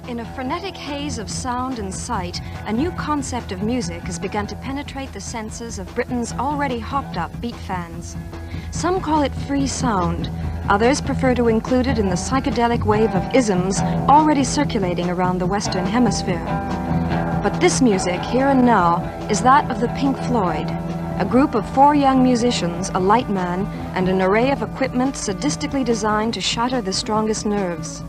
In a frenetic haze of sound and sight, a new concept of music has begun to penetrate the senses of Britain's already hopped-up beat fans. Some call it free sound. Others prefer to include it in the psychedelic wave of isms already circulating around the Western Hemisphere. But this music, here and now, is that of the Pink Floyd, a group of 4 young musicians, a light man, and an array of equipment sadistically designed to shatter the strongest nerves.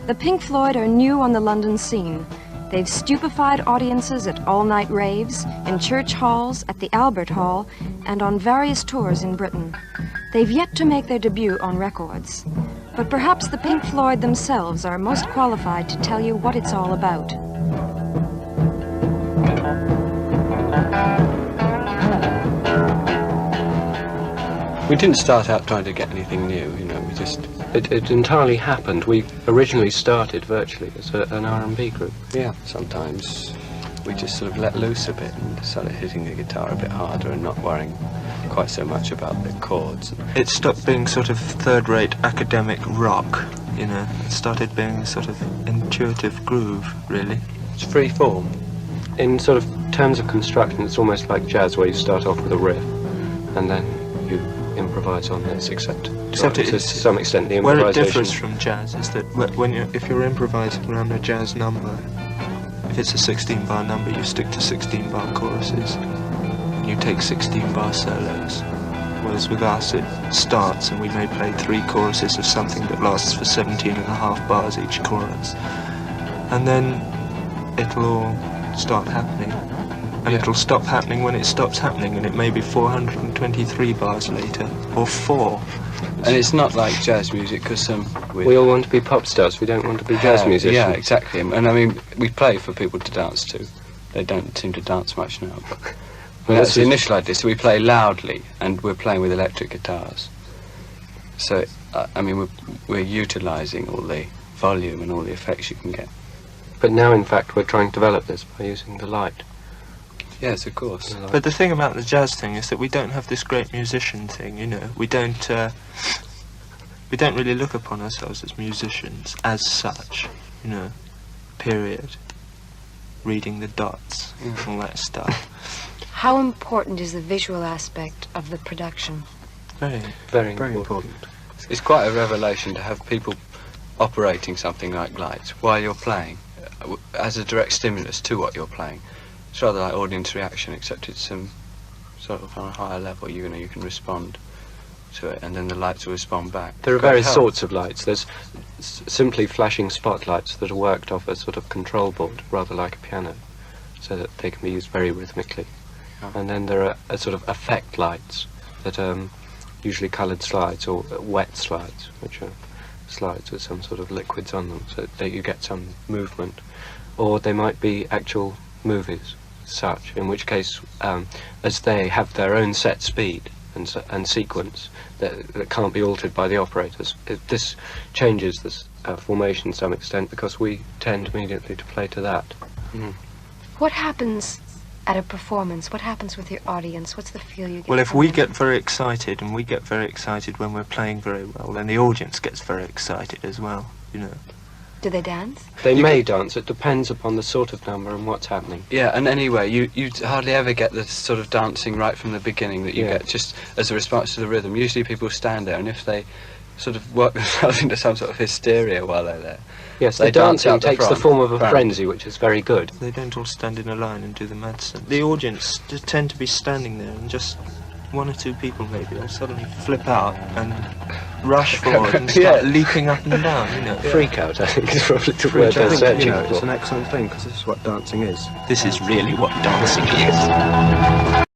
The Pink Floyd are new on the London scene. They've stupefied audiences at all-night raves, in church halls, at the Albert Hall, and on various tours in Britain. They've yet to make their debut on records. But perhaps the Pink Floyd themselves are most qualified to tell you what it's all about. We didn't start out trying to get anything new, you know, it entirely happened. We originally started virtually as an R&B group. Yeah, sometimes we just sort of let loose a bit and started hitting the guitar a bit harder and not worrying quite so much about the chords. It stopped being sort of third-rate academic rock, you know. It started being a sort of intuitive groove, really. It's free form. In sort of terms of construction, it's almost like jazz, where you start off with a riff and then you improvise on this, except to some extent the improvisation. Where it differs from jazz is that if you're improvising around a jazz number, if it's a 16-bar number, you stick to 16-bar choruses and you take 16-bar solos. Whereas with us, it starts and we may play 3 choruses of something that lasts for 17.5 bars each chorus, and then it'll all start happening. And it'll stop happening when it stops happening, and it may be 423 bars later, or 4. And it's not like jazz music, because we all want to be pop stars, we don't want to be jazz musicians. Yeah, exactly. And I mean, we play for people to dance to. They don't seem to dance much now, but that's the initial idea. So we play loudly, and we're playing with electric guitars. So, I mean, we're utilising all the volume and all the effects you can get. But now, in fact, we're trying to develop this by using the light. Yes, of course. But the thing about the jazz thing is that we don't have this great musician thing, you know. We don't really look upon ourselves as musicians as such, you know, period. Reading the dots, all that stuff. How important is the visual aspect of the production? Very important. It's quite a revelation to have people operating something like lights while you're playing, as a direct stimulus to what you're playing. It's rather like audience reaction, except it's sort of on a higher level. You know, you can respond to it, and then the lights will respond back. There are various sorts of lights. There's simply flashing spotlights that are worked off a sort of control board, rather like a piano, so that they can be used very rhythmically. And then there are sort of effect lights that usually coloured slides or wet slides, which are slides with some sort of liquids on them, so that you get some movement. Or they might be actual movies, such, in which case, as they have their own set speed and sequence that can't be altered by the operators, this changes this formation to some extent, because we tend immediately to play to that. What happens at a performance? What happens with your audience? What's the feel you get? Well, if we get very excited, and we get very excited when we're playing very well, then the audience gets very excited as well, you know. Do they dance? They may dance. It depends upon the sort of number and what's happening. Yeah, and anyway, you hardly ever get the sort of dancing right from the beginning that you get just as a response to the rhythm. Usually people stand there, and if they sort of work themselves into some sort of hysteria while they're there. Yes, the dancing takes the form of a frenzy, which is very good. They don't all stand in a line and do the mad stuff. The audience just tend to be standing there, and just 1 or 2 people maybe will suddenly flip out and rush forward and start leaping up and down, you know. Freak out, I think, is probably the word they're searching for. It's an excellent thing, because this is what dancing is. This is really what dancing is.